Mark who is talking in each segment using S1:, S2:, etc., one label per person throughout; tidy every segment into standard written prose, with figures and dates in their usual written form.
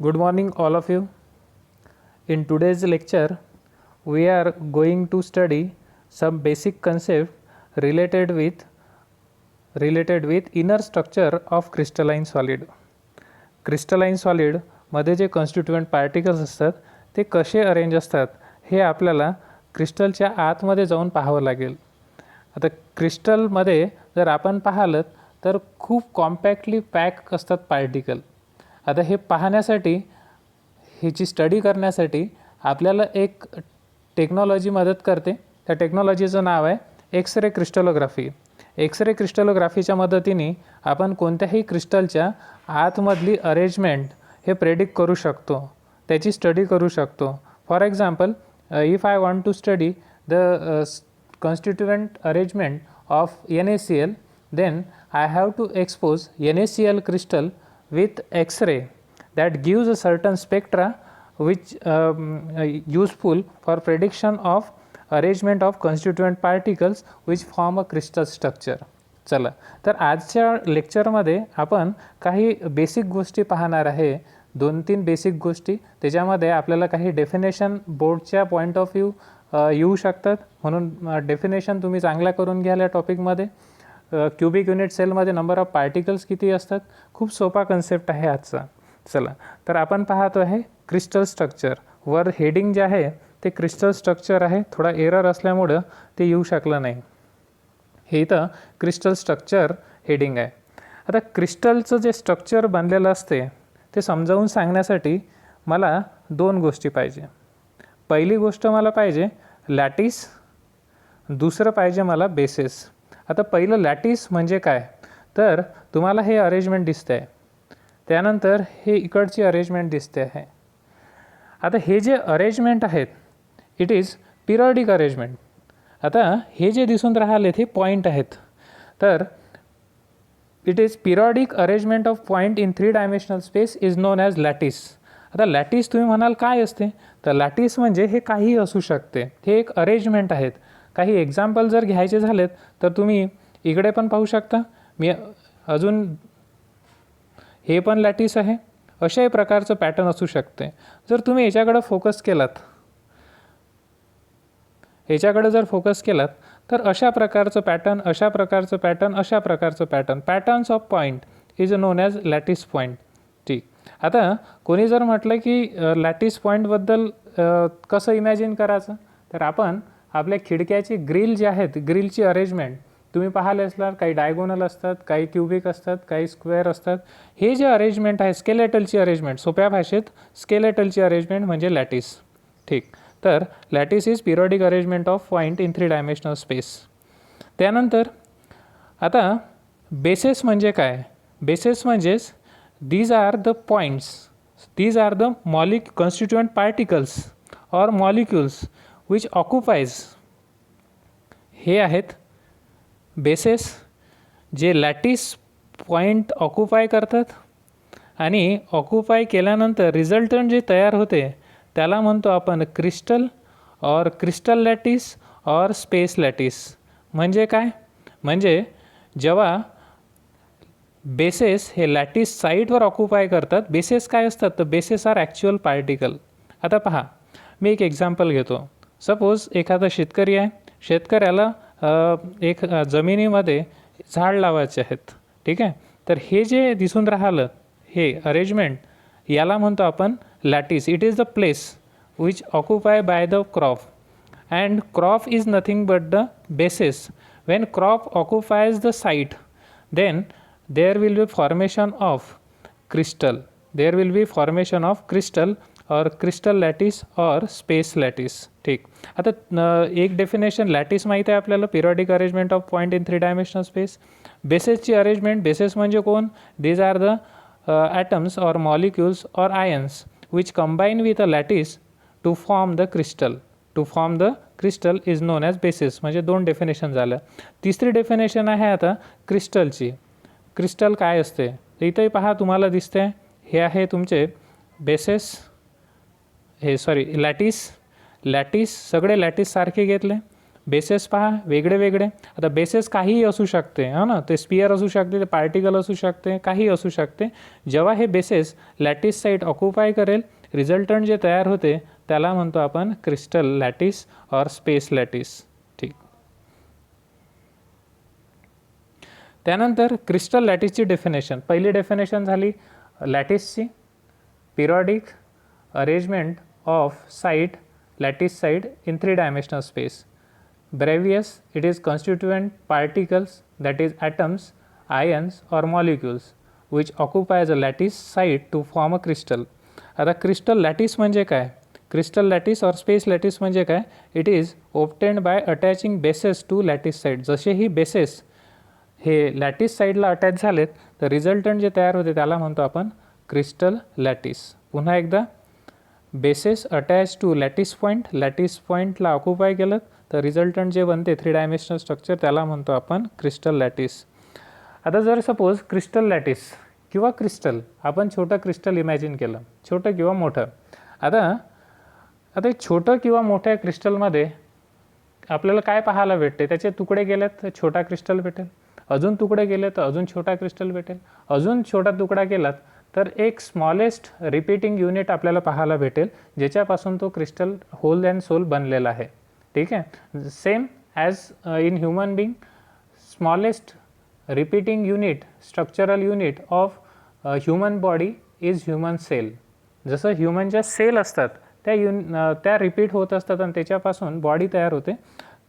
S1: Good morning all of you. In today's lecture we are going to study some basic concept related with inner structure of crystalline solid. Crystalline solid मध्ये जे constituent particles असतात ते कसे arrange असतात हे आपल्याला क्रिस्टलच्या आतमध्ये जाऊन पाहावं लागेल. आता क्रिस्टलमध्ये जर आपण पाहिलं तर खूप कॉम्पॅक्टली पॅक असतात पार्टिकल. आता हे पाहण्यासाठी ह्याची स्टडी करण्यासाठी आपल्याला एक टेक्नॉलॉजी मदत करते. त्या टेक्नॉलॉजीचं नाव आहे एक्स-रे क्रिस्टलोग्राफी. एक्स-रे क्रिस्टलोग्राफीच्या मदतीने आपण कोणत्याही क्रिस्टलच्या आतमधली अरेंजमेंट हे प्रेडिक्ट करू शकतो, त्याची स्टडी करू शकतो. For example, if I want to study the constituent arrangement of NaCl, then I have to expose NaCl crystal with X-ray that gives a certain spectra which useful for prediction of arrangement of constituent particles which form a crystal structure. चला तर आजच्या लेक्चरमध्ये आपण काही basic गोष्टी पाहणार आहे. 2-3 basic गोष्टी, त्याच्यामध्ये आपल्याला काही डेफिनेशन बोर्डच्या पॉईंट ऑफ व्ह्यू येऊ शकतात, म्हणून डेफिनेशन तुम्ही चांगल्या करून घ्या. या टॉपिकमध्ये क्युबिक युनिट सेलमध्ये नंबर ऑफ पार्टिकल्स किती असतात, खूप सोपा कन्सेप्ट आहे आजचा. चला तर आपण पाहतो आहे क्रिस्टल स्ट्रक्चर. वर हेडिंग जे आहे ते क्रिस्टल स्ट्रक्चर आहे, थोडा एरर असल्यामुळं ते येऊ शकलं नाही. हे इथं क्रिस्टल स्ट्रक्चर हेडिंग आहे. आता क्रिस्टलचं जे स्ट्रक्चर बनलेलं असते ते समजावून सांगण्यासाठी मला 2 गोष्टी पाहिजे. पहिली गोष्ट मला पाहिजे लॅटिस, दुसरं पाहिजे मला बेसिस. आता पहिलं लॅटिस म्हणजे काय, तर तुम्हाला हे अरेंजमेंट दिसतं आहे, त्यानंतर हे इकडची अरेंजमेंट दिसते आहे. आता हे जे अरेंजमेंट आहेत इट इज पिरियडिक अरेंजमेंट. आता हे जे दिसून राहिले हे पॉईंट आहेत, तर it is periodic arrangement of point in 3 dimensional space is known as lattice. आता लॅटिस तुम्ही म्हणाल काय असते, तर लॅटिस म्हणजे हे काही असू शकते, हे एक अरेंजमेंट आहेत. काही एक्झाम्पल जर घ्यायचे झालेत तर तुम्ही इकडे पण पाहू शकता, मी अजून हे पण लॅटिस आहे. अशाही प्रकारचं पॅटर्न असू शकते. जर तुम्ही याच्याकडे फोकस केलात, जर फोकस केलात तर अशा प्रकारचं पॅटर्न, अशा प्रकारचं पॅटर्न, अशा प्रकारचं pattern, patterns of point is known as lattice point. ठीक. आता कोणी जर म्हटलं की लॅटिस पॉईंटबद्दल कसं इमॅजिन करायचं, तर आपण आपल्या खिडक्याची ग्रिल जी आहेत, ग्रिलची अरेंजमेंट तुम्ही पाहिले असणार, काही डायगोनल असतात, काही क्युबिक असतात, काही स्क्वेअर असतात. हे जे अरेंजमेंट आहे स्केलेटलची अरेंजमेंट, सोप्या भाषेत स्केलेटलची अरेंजमेंट म्हणजे लॅटिस. ठीक. तर lattice is periodic arrangement of point in 3 dimensional space. त्यानंतर आता बेसेस म्हणजे काय, बेसेस म्हणजेच these are the points, these are the constituent particles or molecules which occupies. हे आहेत बेसेस जे लॅटिस पॉईंट ऑक्युपाय करतात, आणि ऑक्युपाय केल्यानंतर रिझल्टंट जे तयार होते त्याला म्हणतो आपण क्रिस्टल और क्रिस्टल लॅटिस और स्पेस लॅटिस. म्हणजे काय, म्हणजे जेव्हा बेसेस हे लॅटिस साईटवर ऑक्युपाय करतात. बेसेस काय असतात, तर बेसेस आर ॲक्च्युअल पार्टिकल. आता पहा, मी एक एक्झाम्पल घेतो. सपोज एखादा शेतकरी आहे, शेतकऱ्याला एक जमिनीमध्ये झाड लावायचे आहेत. ठीक आहे, तर हे जे दिसून राहिलं हे अरेंजमेंट याला म्हणतो आपण lattice. It is the place which occupy by the crop, and crop is nothing but the bases. When crop occupies the site, then there will be formation of crystal, there will be formation of crystal or crystal lattice or space lattice. ठीक. आता एक definition lattice माहीत आहे आपल्याला, periodic arrangement of point in 3 dimensional space. बेसेसची arrangement, bases म्हणजे कोण, these are the atoms और मॉलिक्युल्स और ions which combine with a lattice to form the crystal. To form the crystal is known as basis. म्हणजे 2 definition झालं. तिसरी definition आहे आता क्रिस्टलची. क्रिस्टल काय असते, इथंही पहा तुम्हाला दिसते, हे आहे तुमचे बेसेस, हे लॅटिस. लॅटिस सगळे लॅटिस सारखे घेतले. बेसेस पहा वेगळे वेगळे. आता बेसेस काहीही असू शकते हो ना, ते स्पियर असू शकते, ते पार्टिकल असू शकते, काही असू शकते. जेव्हा हे बेसेस लॅटिस साईट ऑक्युपाय करेल, रिझल्टंट जे तयार होते त्याला म्हणतो आपण क्रिस्टल लॅटिस और स्पेस लॅटिस. ठीक. त्यानंतर क्रिस्टल लॅटिसची डेफिनेशन. पहिली डेफिनेशन झाली लॅटिसची, periodic arrangement of site lattice site in 3 dimensional space. Brevius, it is constituent particles, that is atoms, ions or molecules which occupies a lattice site to form a crystal. आता crystal lattice म्हणजे काय? Crystal lattice और space lattice म्हणजे काय? It is obtained by attaching bases to lattice site. जसे ही bases हे lattice साईडला अटॅच झालेत तर रिझल्टंट जे तयार होते त्याला म्हणतो आपण क्रिस्टल लॅटिस. पुन्हा एकदा, bases attach to lattice point, lattice पॉईंटला ऑक्युपाय केलं तर रिझल्टंट जे बनते 3 dimensional स्ट्रक्चर त्याला म्हणतो आपण क्रिस्टल लॅटिस. आता जर सपोज क्रिस्टल लॅटिस किंवा क्रिस्टल, आपण छोटं क्रिस्टल इमॅजिन केलं, छोटं किंवा मोठं. आता छोटं किंवा मोठ्या क्रिस्टलमध्ये आपल्याला काय पाहायला भेटते? त्याचे तुकडे गेलेत तर छोटा क्रिस्टल भेटेल, अजून तुकडे गेले तर अजून छोटा क्रिस्टल भेटेल, अजून छोटा तुकडा केलात तर एक स्मॉलेस्ट रिपीटिंग युनिट आपल्याला पाहायला भेटेल ज्याच्यापासून तो क्रिस्टल होल अँड सोल बनलेला आहे. ठीक आहे. Same as in human being, smallest repeating unit, structural unit of human body is human cell. जसं ह्युमनच्या सेल असतात त्या रिपीट होत असतात आणि त्याच्यापासून बॉडी तयार होते,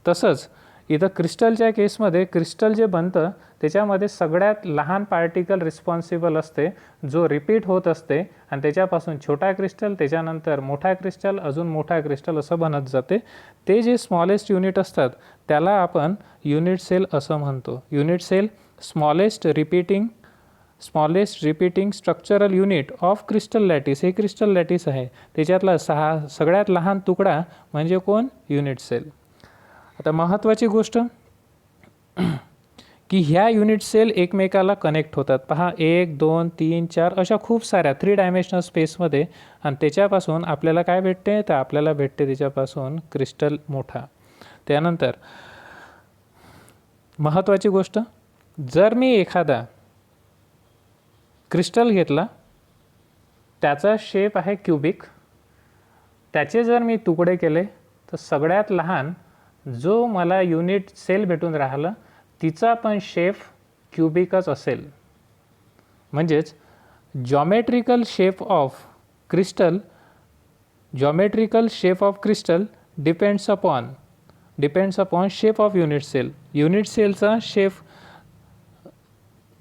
S1: तसंच इथं क्रिस्टलच्या केसमध्ये क्रिस्टल जे बनतं त्याच्यामध्ये सगळ्यात लहान पार्टिकल रिस्पॉन्सिबल असते जो रिपीट होत असते आणि त्याच्यापासून छोटा क्रिस्टल, त्याच्यानंतर मोठा क्रिस्टल, अजून मोठा क्रिस्टल असं बनत जाते. ते जे स्मॉलेस्ट युनिट असतात त्याला आपण युनिट सेल असं म्हणतो. Unit cell smallest repeating structural unit of crystal lattice. हे क्रिस्टल लॅटिस आहे, त्याच्यातला सगळ्यात लहान तुकडा म्हणजे कोण? Unit cell. आता महत्त्वाची गोष्ट की ह्या युनिट सेल एकमेकाला कनेक्ट होतात. पहा 1, 2, 3, 4 अशा खूप साऱ्या 3 dimensional स्पेसमध्ये, आणि त्याच्यापासून आपल्याला काय भेटते? तर आपल्याला भेटते त्याच्यापासून क्रिस्टल मोठा. त्यानंतर महत्त्वाची गोष्ट, जर मी एखादा क्रिस्टल घेतला, त्याचा शेप आहे क्युबिक, त्याचे जर मी तुकडे केले तर सगळ्यात लहान जो मला युनिट सेल भेटून राहिलं तिचा पण शेप क्युबिकच असेल. म्हणजेच geometrical shape of crystal depends upon shape of unit cell. Unit सेलचा शेप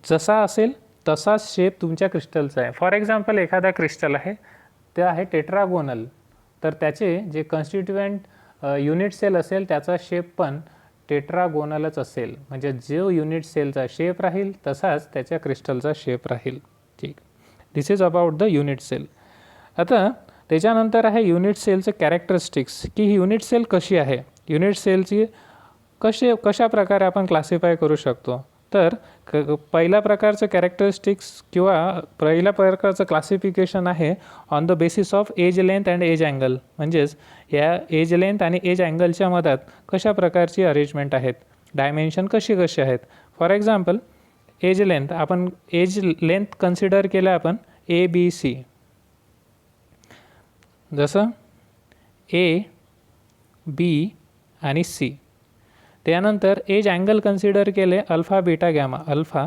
S1: जसा असेल तसाच शेप तुमच्या क्रिस्टलचा आहे. फॉर एक्झाम्पल, एखादा क्रिस्टल आहे ते आहे टेट्रागोनल, तर त्याचे जे कॉन्स्टिट्युएंट युनिट सेल असेल त्याचा शेप पण टेट्रागोनलच असेल. म्हणजे जो युनिट सेलचा शेप राहील तसाच त्याच्या क्रिस्टलचा शेप राहील. ठीक. This is about the unit cell. आता त्याच्यानंतर आहे युनिट सेलचं कॅरेक्टरिस्टिक्स, की ही युनिट सेल कशी आहे, युनिट सेलची कशा प्रकारे आपण क्लासिफाय करू शकतो. तर पहिल्या प्रकारचं कॅरेक्टरिस्टिक्स किंवा पहिल्या प्रकारचं क्लासिफिकेशन आहे on the basis of edge length and edge angle. म्हणजेच या एज लेंथ आणि एज अँगलच्या मधात कशा प्रकारची अरेंजमेंट आहेत, डायमेन्शन कशी आहेत. फॉर एक्झाम्पल, एज लेंथ, आपण एज लेंथ कन्सिडर केलं आपण ABC, जसं A, B आणि C. त्यानंतर एज अँगल कन्सिडर केले alpha, beta, gamma, alpha,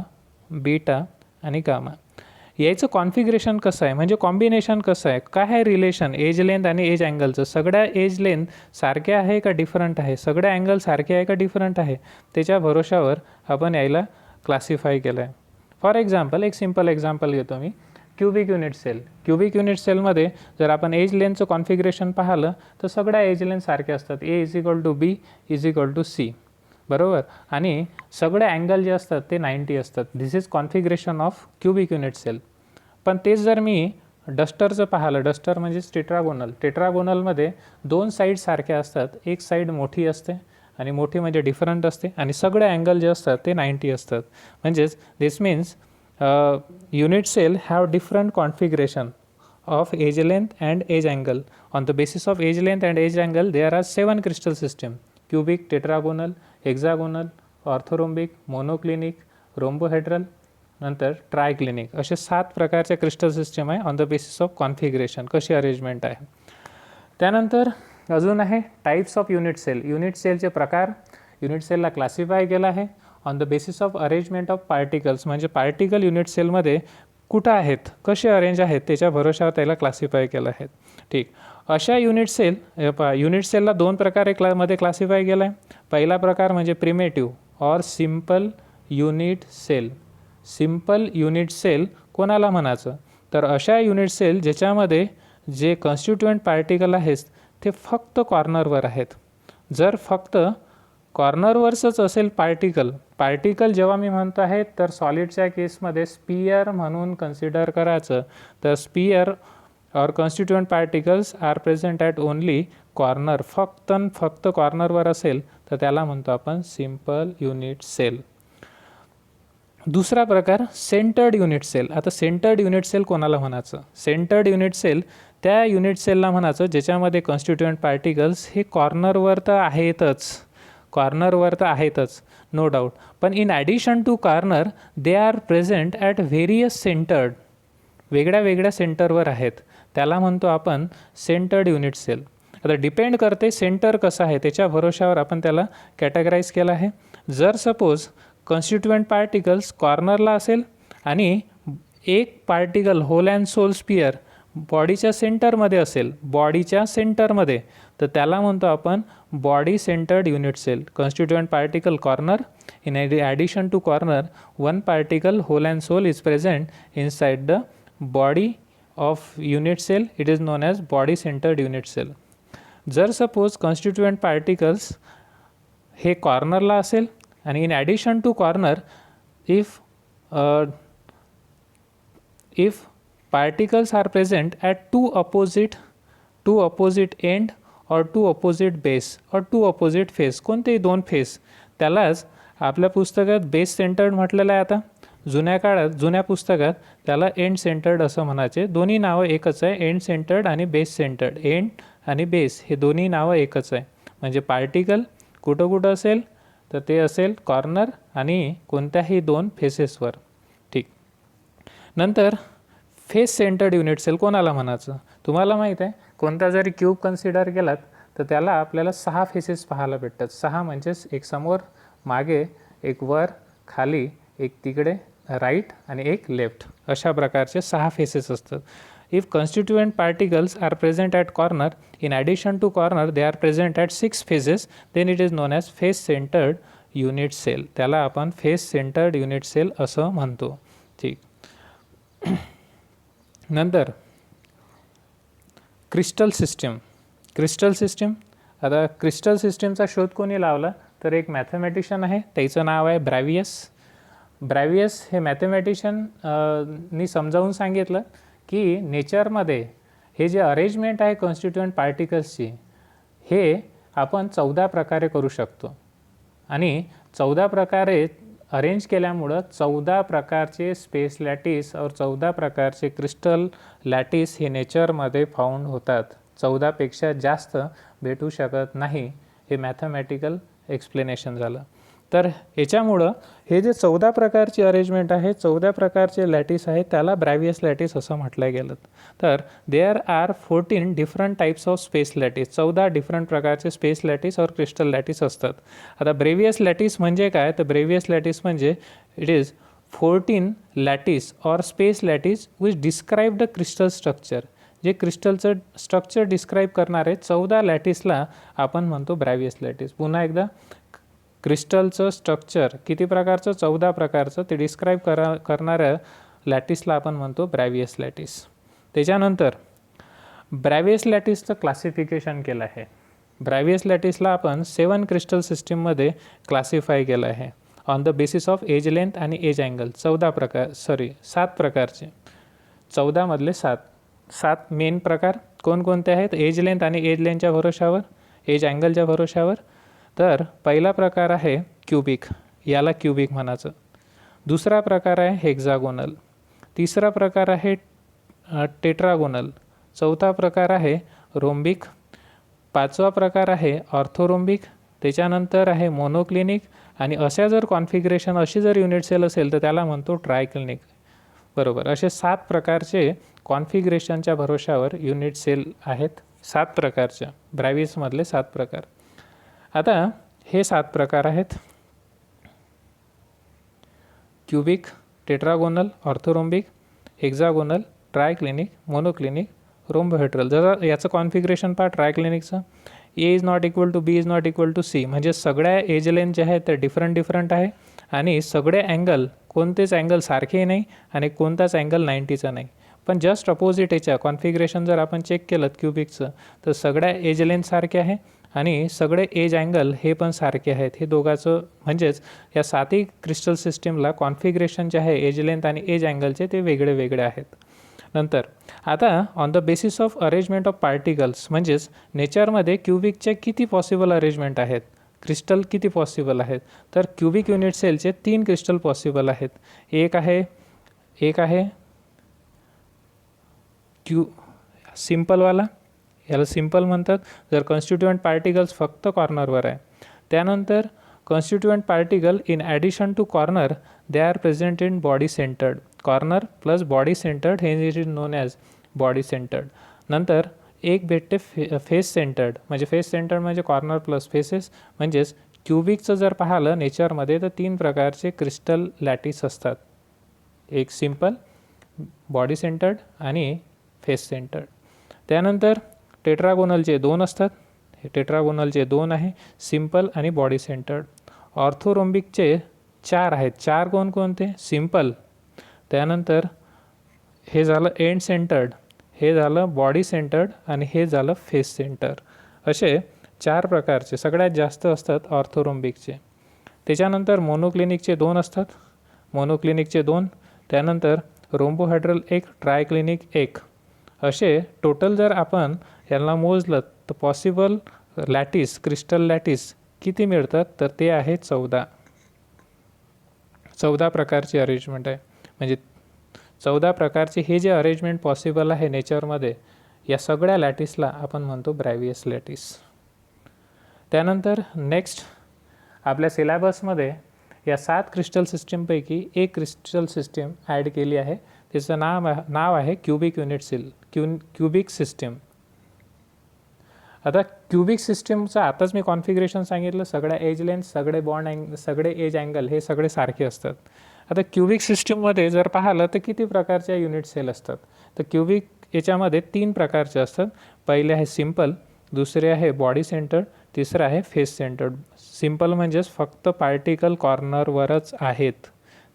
S1: beta आणि गामा. याचं कॉन्फिगरेशन कसं आहे, म्हणजे कॉम्बिनेशन कसं आहे, काय आहे रिलेशन एज लेंथ आणि एज अँगलचं. सगळ्या एज लेंथ सारख्या आहे का डिफरंट आहे, सगळ्या अँगल सारखे आहे का डिफरंट आहे, त्याच्या भरोशावर आपण यायला क्लासिफाय केलं आहे. फॉर एक्झाम्पल, एक सिम्पल एक्झाम्पल घेतो मी. क्युबिक युनिट सेलमध्ये जर आपण एज लेंथचं कॉन्फिगरेशन पाहिलं तर सगळ्या एज लेंथ सारखे असतात. A=B C, बरोबर. आणि सगळे अँगल जे असतात ते 90 असतात. This is configuration of cubic unit cell. पण तेच जर मी डस्टरचं पाहिलं, डस्टर म्हणजेच टेट्रागोनलमध्ये 2 साईड सारख्या असतात, एक साईड मोठी असते आणि मोठी म्हणजे डिफरंट असते, आणि सगळे अँगल जे असतात ते 90 असतात. म्हणजेच दिस means unit cell have different configuration of age length and age angle. On the basis of age length and age angle, there are 7 crystal system. Cubic, tetragonal, hexagonal, orthorhombic, monoclinic, rhombohedral, नंतर triclinic असे 7 प्रकारचे crystal system आहे on the basis of configuration, कशी arrangement आहे. त्यानंतर अजून आहे types of unit cell. Unit सेलचे प्रकार, युनिट सेलला क्लासिफाय केलं आहे on the basis of arrangement of particles, म्हणजे पार्टिकल युनिट सेलमध्ये कुठं आहेत, कसे अरेंज आहेत त्याच्या भरोशावर त्याला क्लासिफाय केलं आहे. ठीक, अशा युनिट सेलला 2 प्रकारे मध्ये क्लासिफाय केलं आहे. पहिला प्रकार म्हणजे primitive or simple unit cell. Simple unit cell कोणाला म्हणायचं, तर अशा युनिट सेल ज्याच्यामध्ये जे कॉन्स्टिट्युएंट पार्टिकल आहेत ते फक्त कॉर्नरवर आहेत. जर फक्त कॉर्नरवरच असेल पार्टिकल जेव्हा मी म्हणतो आहे तर सॉलिडच्या केसमध्ये स्पियर म्हणून कन्सिडर करायचं, तर sphere or constituent particles are present at only corner, फक्त कॉर्नरवर असेल तर त्याला म्हणतो आपण सिम्पल युनिट सेल. दुसरा प्रकार सेंटर्ड युनिट सेल. आता सेंटर्ड युनिट सेल कोणाला म्हणायचं, सेंटर्ड युनिट सेल त्या युनिट सेलला म्हणायचं ज्याच्यामध्ये कॉन्स्टिट्युएंट पार्टिकल्स हे कॉर्नरवर तर आहेतच, नो डाऊट, पण in addition to corner they are present at various centred, वेगळ्या सेंटरवर आहेत, त्याला म्हणतो आपण सेंटर्ड युनिट सेल. आता डिपेंड करते सेंटर कसं आहे त्याच्या भरोशावर आपण त्याला कॅटेगराईज केलं आहे. जर सपोज कॉन्स्टिट्युएंट पार्टिकल्स कॉर्नरला असेल आणि एक particle whole and sole sphere बॉडीच्या सेंटरमध्ये तर त्याला म्हणतो आपण body centred unit cell. Constituent particle corner, in addition to corner one particle whole and sole is present inside the body of unit cell, it is known as body centred unit cell. जर suppose constituent particles हे कॉर्नरला असेल आणि in addition to corner if particles are present at two opposite end or two opposite base or two opposite face, कोणतेही 2 face, त्यालाच आपल्या पुस्तकात base centred म्हटलेलं आहे. आता जुन्या पुस्तकात त्याला एंड सेंटर्ड असं म्हणायचे. दोन्ही नावं एकच आहे, एंड सेंटर्ड आणि बेस सेंटर्ड. एंड आणि बेस हे दोन्ही नावं एकच आहे. म्हणजे पार्टिकल कुठं असेल तर ते असेल कॉर्नर आणि कोणत्याही 2 फेसेसवर. ठीक, नंतर फेस सेंटर्ड युनिट सेल कोणाला म्हणायचं, तुम्हाला माहीत आहे कोणता जरी क्यूब कन्सिडर केलात तर त्याला आपल्याला 6 फेसेस पाहायला भेटतात. 6 म्हणजेच एक समोर, मागे, एक वर, खाली, एक तिकडे राईट आणि एक लेफ्ट, अशा प्रकारचे 6 फेसेस असतात. If constituent particles are present at corner, in addition to corner they are present at 6 faces, then it is known as face centred unit cell. त्याला आपण फेस सेंटर्ड युनिट सेल असं म्हणतो. ठीक, नंतर crystal system. आता crystal सिस्टीमचा शोध कोणी लावला तर एक मॅथमॅटिशियन आहे, त्याचं नाव आहे ब्रॅव्हियस. हे मॅथमॅटिशियन नी समजावून सांगितलं की नेचरमध्ये हे जे अरेंजमेंट आहे कॉन्स्टिट्युएंट पार्टिकल्सची हे आपण 14 प्रकारे करू शकतो आणि 14 प्रकारे अरेंज केल्यामुळं 14 प्रकारचे स्पेस लॅटिस और 14 प्रकारचे क्रिस्टल लॅटिस हे नेचरमध्ये फाउंड होतात. 14पेक्षा जास्त भेटू शकत नाही, हे मॅथमॅटिकल एक्सप्लेनेशन झालं. तर याच्यामुळं हे जे 14 प्रकारची अरेंजमेंट आहे, 14 प्रकारचे लॅटिस आहे, त्याला ब्रॅव्हियस लॅटिस असं म्हटलं गेलं. तर there are 14 different types of space lattice. 14 different प्रकारचे space lattice or crystal lattice असतात. आता ब्रॅव्हियस लॅटिस म्हणजे काय, तर ब्रॅव्हियस लॅटिस म्हणजे इट इज 14 लॅटिस और space lattice which describe the crystal structure. जे क्रिस्टलचं स्ट्रक्चर डिस्क्राईब करणारे 14 लॅटिसला आपण म्हणतो ब्रॅव्हियस लॅटिस. पुन्हा एकदा, क्रिस्टलचं स्ट्रक्चर किती प्रकारचं, 14 प्रकारचं, ते डिस्क्राईब करणाऱ्या लॅटिसला आपण म्हणतो ब्रॅव्हियस लॅटिस. त्याच्यानंतर ब्रॅव्हियस लॅटिसचं क्लासिफिकेशन केलं आहे. ब्रॅव्हियस लॅटिसला आपण 7 क्रिस्टल सिस्टीममध्ये क्लासिफाय केलं आहे on the basis of edge length आणि एज अँगल. 7 प्रकारचे, 14 मधले 7 मेन प्रकार कोणकोणते आहेत, एज लेंथ आणि एज लेंथच्या भरोशावर, एज अँगलच्या भरोशावर. तर पहिला प्रकार आहे क्यूबिक, याला क्यूबिक म्हणायचं. दुसरा प्रकार आहे हेक्झागोनल. तिसरा प्रकार आहे टेट्रागोनल. चौथा प्रकार आहे रोम्बिक. 5वा प्रकार आहे ऑर्थोरोम्बिक. त्याच्यानंतर आहे मोनोक्लिनिक, आणि अशा जर कॉन्फिगरेशन अशी जर युनिट सेल असेल तर त्याला म्हणतो ट्रायक्लिनिक. बरोबर. असे 7 प्रकारचे कॉन्फिगरेशनच्या भरोशावर युनिट सेल आहेत. 7 प्रकारच्या ब्रॅव्हिसमधले 7 प्रकार. आता हे 7 प्रकार आहेत: cubic, tetragonal, orthorhombic, hexagonal, triclinic, monoclinic, rhombohedral. जर याचं कॉन्फिगरेशन पहा ट्रायक्लिनिकचं, a is not equal to b is not equal to c, म्हणजे सगळ्या एज लेंथ जे आहेत ते डिफरंट आहे, आणि सगळे अँगल, कोणतेच अँगल सारखे नाही आणि कोणताच अँगल 90चा नाही. पण जस्ट अपोजिट याच्या कॉन्फिगरेशन जर आपण चेक केलं क्युबिकचं, तर सगळ्या एज लेंथ सारखे आहे आणि सगळे एज अँगल हे पण सारखे आहेत. हे दोघांचं म्हणजेच या 7ही क्रिस्टल सिस्टीमला कॉन्फिगरेशन जे आहे एज लेंथ आणि एज अँगलचे ते वेगळे आहेत. नंतर आता on the basis of arrangement of particles, म्हणजेच नेचरमध्ये क्युबिकचे किती पॉसिबल अरेंजमेंट आहेत, क्रिस्टल किती पॉसिबल आहेत, तर क्युबिक युनिट सेलचे 3 क्रिस्टल पॉसिबल आहेत. एक आहे सिम्पलवाला, याला सिम्पल म्हणतात जर कॉन्स्टिट्युएंट पार्टिकल्स फक्त कॉर्नरवर आहे. त्यानंतर constituent particle in addition to corner they are present in body centred. Corner plus body centred हे is known as body centred. नंतर एक भेटते फेस सेंटर्ड, म्हणजे फेस सेंटर्ड म्हणजे कॉर्नर प्लस फेसेस. म्हणजेच क्युबिकचं जर पाहिलं नेचरमध्ये तर 3 प्रकारचे क्रिस्टल लॅटिस असतात: एक सिम्पल, बॉडी सेंटर्ड आणि फेस सेंटर्ड. त्यानंतर टेट्रागोनलचे 2 असतात. हे टेट्रागोनलचे 2 आहे, सिम्पल आणि बॉडी सेंटर्ड. ऑर्थोरोम्बिकचे 4 आहेत. 4 कोणते? सिम्पल, त्यानंतर हे झालं एंड सेंटर्ड, हे झालं बॉडी सेंटर्ड आणि हे झालं फेस सेंटर. असे 4 प्रकारचे सगळ्यात जास्त असतात ऑर्थोरोम्बिकचे. त्याच्यानंतर मोनोक्लिनिकचे 2 असतात, मोनोक्लिनिकचे 2. त्यानंतर रोम्बोहेड्रल 1, ट्रायक्लिनिक 1. असे टोटल जर आपण यांना मोजलं तर पॉसिबल लॅटिस, क्रिस्टल लॅटिस किती मिळतात, तर ते आहे 14 प्रकारची अरेंजमेंट आहे. म्हणजे 14 प्रकारचे हे जे अरेंजमेंट पॉसिबल आहे नेचरमध्ये, या सगळ्या लॅटिसला आपण म्हणतो ब्रॅव्हियस लॅटिस. त्यानंतर नेक्स्ट आपल्या सिलेबसमध्ये या 7 क्रिस्टल सिस्टीमपैकी एक क्रिस्टल सिस्टीम ॲड केली आहे. त्याचं नाव आहे cubic unit cell, cubic system. आता क्युबिक सिस्टीमचं आताच मी कॉन्फिगरेशन सांगितलं, सगळ्या एज लेंथ, सगळे एज अँगल हे सगळे सारखे असतात. आता क्युबिक सिस्टीममध्ये जर पाहिलं तर किती प्रकारच्या युनिट सेल असतात, तर क्युबिक याच्यामध्ये 3 प्रकारचे असतात. पहिले आहे सिम्पल, दुसरे आहे बॉडी सेंटर्ड, तिसरं आहे फेस सेंटर्ड. सिम्पल म्हणजेच फक्त पार्टिकल कॉर्नरवरच आहेत,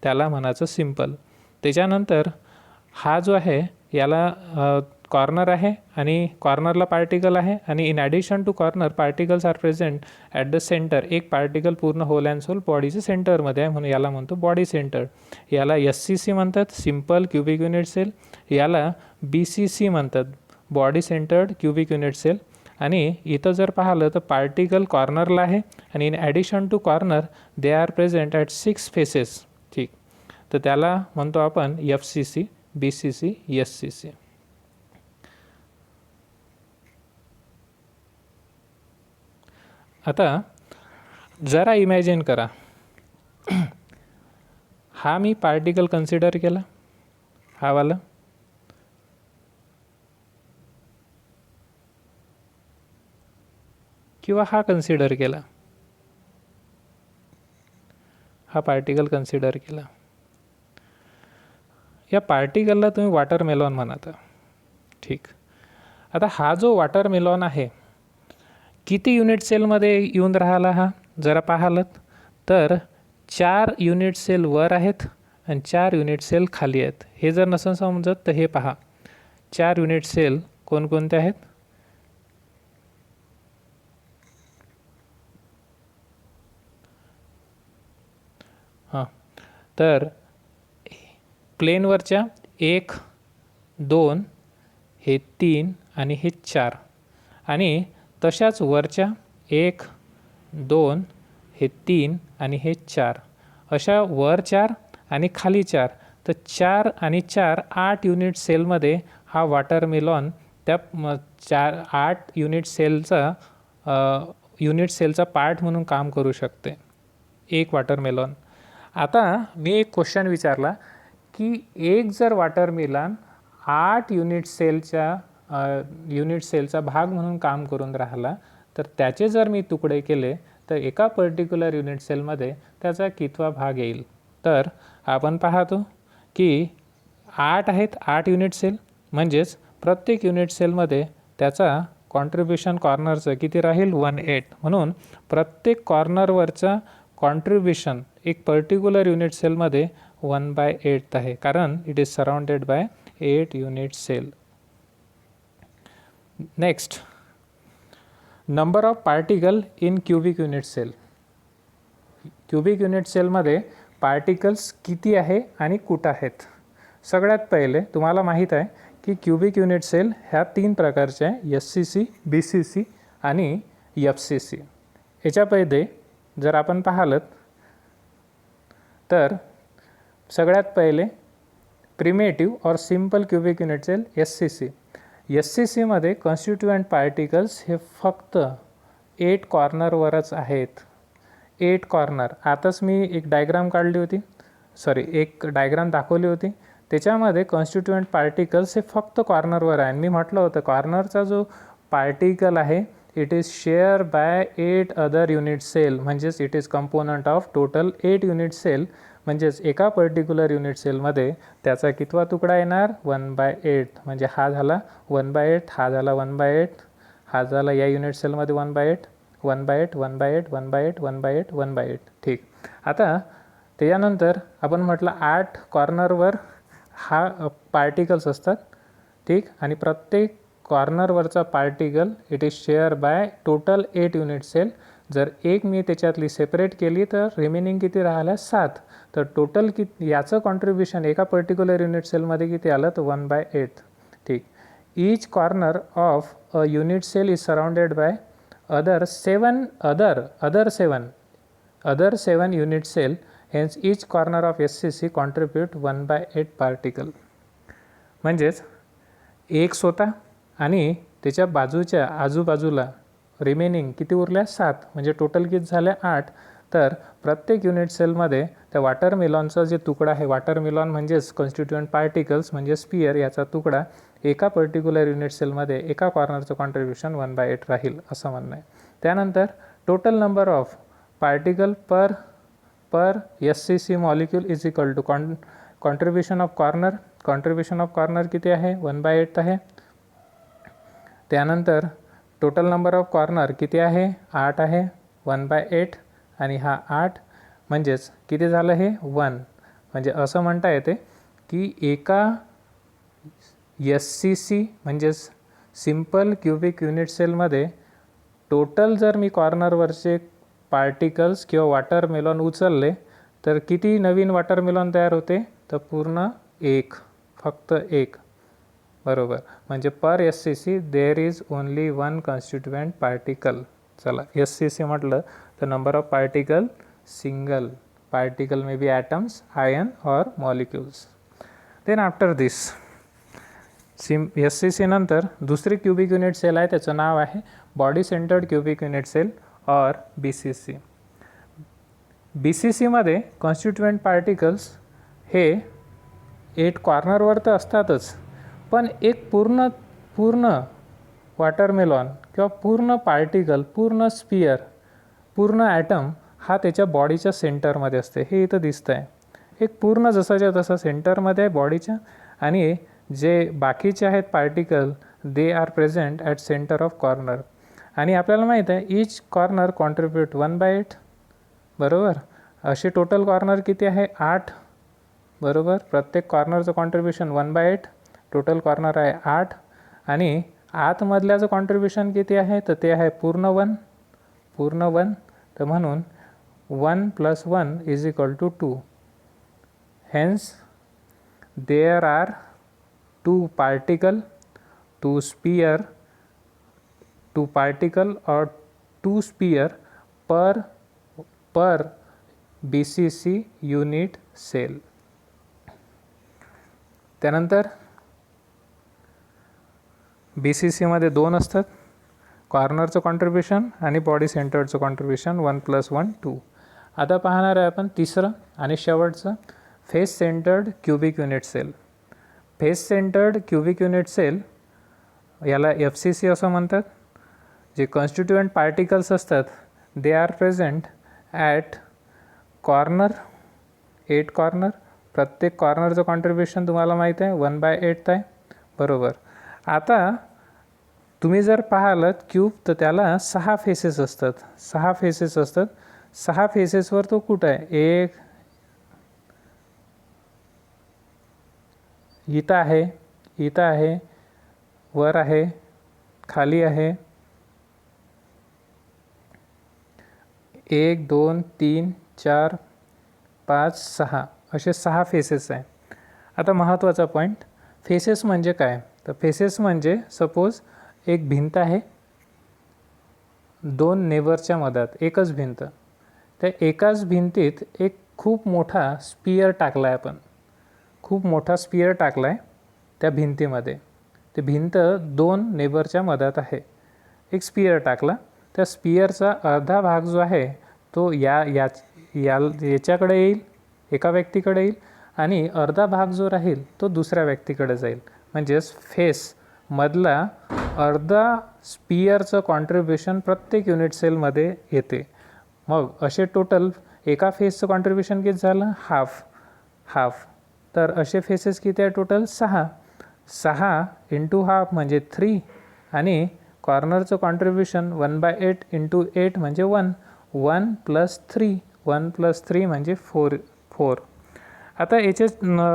S1: त्याला म्हणायचं सिम्पल. त्याच्यानंतर हा जो आहे याला कॉर्नर आहे आणि कॉर्नरला पार्टिकल आहे, आणि in addition to corner particles are present at the centre. एक पार्टिकल पूर्ण होल अँड सोल बॉडीच्या सेंटरमध्ये आहे, म्हणून याला म्हणतो बॉडी सेंटर. याला SCC म्हणतात, सिम्पल क्युबिक युनिट सेल. याला BCC म्हणतात, body centred cubic unit cell. आणि इथं जर पाहिलं तर पार्टिकल कॉर्नरला आहे आणि in addition to corner they are present at 6 faces. ठीक, तर त्याला म्हणतो आपण FCC, BCC, SCC. आता जरा इमॅजिन करा, हा मी पार्टिकल कन्सिडर केला, हा वाला, किंवा हा कन्सिडर केला, हा पार्टिकल कन्सिडर केला. या पार्टिकलला तुम्ही वॉटरमेलॉन म्हणता. ठीक, आता हा जो वॉटरमेलॉन आहे किती युनिट सेलमध्ये येऊन राहिला, हा जरा पाहालत तर 4 युनिट सेल वर आहेत आणि 4 युनिट सेल खाली आहेत. हे जर नसेल समजत तर हे पहा, 4 युनिट सेल कोणकोणते आहेत. हां, तर प्लेनवरच्या 1, 2, हे 3 आणि हे 4, आणि तशाच वरच्या 1, 2, हे 3 आणि हे 4, अशा वर 4 आणि खाली 4. तर 4 आणि 4 8 युनिट सेलमध्ये हा वॉटरमेलॉन त्या 8 युनिट सेलचा युनिट सेलचा पार्ट म्हणून काम करू शकते, एक वॉटरमेलन. आता मी एक क्वेश्चन विचारला की एक जर वॉटरमेलन 8 युनिट सेलचा भाग म्हणून काम करून राहिला, तर त्याचे जर मी तुकडे केले तर एका पर्टिक्युलर युनिट सेलमध्ये त्याचा कितवा भाग येईल. तर आपण पाहतो की 8 आहेत, 8 युनिट सेल, म्हणजेच प्रत्येक युनिट सेलमध्ये त्याचा कॉन्ट्रीब्युशन कॉर्नरचं किती राहील, 1/8. म्हणून प्रत्येक कॉर्नरवरचा कॉन्ट्रीब्युशन एक पर्टिक्युलर युनिट सेलमध्ये 1/8 आहे, कारण it is surrounded by 8 unit cell. Next, number of particle in cubic unit cell. Cubic unit सेलमध्ये पार्टिकल्स किती आहे आणि कुठं आहेत. सगळ्यात पहिले तुम्हाला माहीत आहे की क्युबिक युनिट सेल ह्या 3 प्रकारचे आहे, SCC, BCC आणि FCC. याच्या पहिले जर आपण पाहिलं तर सगळ्यात पहिले प्रिमेटिव्ह और simple cubic unit cell SCC. SCCमध्ये कॉन्स्टिट्युएंट पार्टिकल्स हे फक्त 8 कॉर्नरवरच आहेत. 8 कॉर्नर. आताच मी एक डायग्राम काढली होती, एक डायग्राम दाखवली होती. त्याच्यामध्ये कॉन्स्टिट्युएंट पार्टिकल्स हे फक्त कॉर्नरवर आहे. मी म्हटलं होतं कॉर्नरचा जो पार्टिकल आहे it is share by 8 other unit cell, म्हणजेच it is component of total 8 unit cell. म्हणजेच एका पर्टिक्युलर युनिट सेलमध्ये त्याचा कितवा तुकडा येणार, 1/8. म्हणजे हा झाला 1/8, हा झाला 1/8, हा झाला या युनिट सेलमध्ये 1/8, 1/8, 1/8, 1/8, 1/8, 1/8. ठीक. आता त्याच्यानंतर आपण म्हटलं 8 कॉर्नरवर हा पार्टिकल्स असतात. ठीक. आणि प्रत्येक कॉर्नरवरचा particle it is share by total 8 unit cell. जर एक मी त्याच्यातली सेपरेट केली तर रिमेनिंग किती राहिल्या, 7. तर टोटल याचं कॉन्ट्रीब्युशन एका पर्टिक्युलर युनिट सेलमध्ये किती आलं, तर 1/8. ठीक. Each corner of a unit cell is surrounded by other 7 unit cell, hence each corner of SCC contribute 1/8 particle. म्हणजेच एक स्वतः आणि त्याच्या बाजूच्या आजूबाजूला रिमेनिंग किती उरल्या, 7. म्हणजे टोटल किती झाल्या, 8. तर प्रत्येक युनिट सेलमध्ये त्या वॉटरमेलॉनचा जे तुकडा आहे, वॉटरमेलॉन म्हणजेच कॉन्स्टिट्युएंट पार्टिकल्स म्हणजे स्पियर, याचा तुकडा एका पर्टिक्युलर युनिट सेलमध्ये एका कॉर्नरचं कॉन्ट्रीब्युशन 1/8 राहील असं म्हणणं आहे. त्यानंतर total number of particle per SCC molecule is equal to contribution of corner. Contribution of corner किती आहे, 1/8 आहे. त्यानंतर टोटल नंबर ऑफ कॉर्नर किती आहे, 8 आहे, 1/8 आणि हा 8. म्हणजेच किती झालं हे, 1. म्हणजे असं म्हणता येते की एका SCC म्हणजेच सिंपल क्युबिक युनिट सेलमध्ये टोटल जर मी कॉर्नरवरचे पार्टिकल्स किंवा वॉटरमेलॉन उचलले तर किती नवीन वॉटरमेलॉन तयार होते, तर पूर्ण 1, फक्त 1. बरोबर. म्हणजे per SCC there is only 1 constituent particle. चला, SCC म्हटलं तर number of particle single. Particle may be atoms, ion or molecules. Then after this SCC नंतर दुसरी क्युबिक युनिट सेल आहे, त्याचं नाव आहे body centred cubic unit cell or BCC. BCCमध्ये कॉन्स्टिट्युएंट पार्टिकल्स हे 8 कॉर्नरवर तर असतातच, पण एक पूर्ण वॉटरमेलॉन किंवा पूर्ण पार्टिकल, पूर्ण स्पियर, पूर्ण ॲटम हा त्याच्या बॉडीच्या सेंटरमध्ये असते. हे इथं दिसतं आहे, एक पूर्ण जसाच्या तसा सेंटरमध्ये आहे बॉडीच्या, आणि जे बाकीचे आहेत particle they are present at centre of corner. आणि आपल्याला माहीत आहे ईच कॉर्नर कॉन्ट्रीब्यूट 1/8. बरोबर. असे टोटल कॉर्नर किती आहे, 8. बरोबर. प्रत्येक कॉर्नरचं कॉन्ट्रीब्युशन 1/8. टोटल कॉर्नर आहे 8. आणि आतमधल्याचं कॉन्ट्रीब्युशन किती आहे, तर ते आहे पूर्ण 1. तर म्हणून 1 + 1 = 2. Hence there are 2 particle, 2 sphere, 2 particle or 2 sphere per BCC unit cell. त्यानंतर BCCमध्ये 2 असतात. कॉर्नरचं कॉन्ट्रीब्युशन आणि बॉडी सेंटरचं कॉन्ट्रीब्युशन 1+1 2. आता पाहणार आहे आपण तिसरं आणि शेवटचं, face centred cubic unit cell. Face centred cubic unit cell याला FCC असं म्हणतात. जे कॉन्स्टिट्युएंट पार्टिकल्स असतात they are present at corner, 8 corner. प्रत्येक कॉर्नरचं कॉन्ट्रीब्युशन तुम्हाला माहीत आहे 1/8 आहे, बरोबर. आता तुम्ही जर पाहिलं क्यूब तर त्याला 6 फेसेस असतात. 6 फेसेस असतात. 6 फेसेसवर तो कुठं आहे, एक इथं आहे, इथं आहे, वर आहे, खाली आहे, 1 2 3 4 5 6 असे 6 फेसेस आहे. आता महत्त्वाचा पॉईंट, फेसेस म्हणजे काय, तर फेसेस म्हणजे सपोज एक भिंत आहे, 2 नेबरच्या मधात एकच भिंत, त्या एकाच भिंतीत एक खूप मोठा स्पियर टाकला आहे. आपण खूप मोठा स्पियर टाकला आहे त्या भिंतीमध्ये. ते भिंत 2 नेबरच्या मधात आहे. एक स्पियर टाकला, त्या स्पियरचा अर्धा भाग जो आहे तो याच्याकडे येईल, एका व्यक्तीकडे येईल, आणि अर्धा भाग जो राहील तो दुसऱ्या व्यक्तीकडे जाईल. म्हणजेच फेस मधला अर्धा स्पियरचं कॉन्ट्रीब्युशन प्रत्येक युनिट सेलमध्ये येते. मग असे टोटल एका फेसचं कॉन्ट्रीब्युशन किती झालं, हाफ. तर असे फेसेस किती आहे टोटल, 6. 6 × हाफ म्हणजे 3, आणि कॉर्नरचं कॉन्ट्रीब्युशन 1/8 × 8 म्हणजे 1. 1 + 3, 1 + 3 म्हणजे 4. आता याचे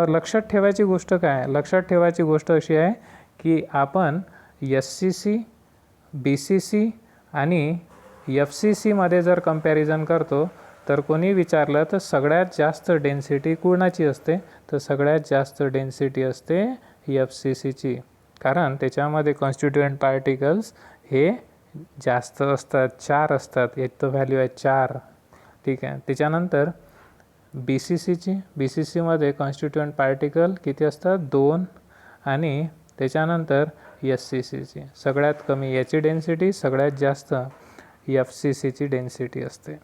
S1: लक्षात ठेवायची गोष्ट काय आहे, लक्षात ठेवायची गोष्ट अशी आहे की आपण SCC, BCC आणि FCC मध्ये जर कंपॅरिझन करतो तर कोणी विचारलं तर सगळ्यात जास्त डेन्सिटी कोणाची असते, तर सगळ्यात जास्त डेन्सिटी असते FCCची. कारण त्याच्यामध्ये कॉन्स्टिट्युएंट पार्टिकल्स हे जास्त असतात, 4 असतात. याचं व्हॅल्यू आहे 4, ठीक आहे. त्याच्यानंतर BCCमध्ये कॉन्स्टिट्युएंट पार्टिकल किती असतात, 2. आणि त्याच्यानंतर SCCची सगळ्यात कमी याची डेन्सिटी, सगळ्यात जास्त FCCची डेन्सिटी असते.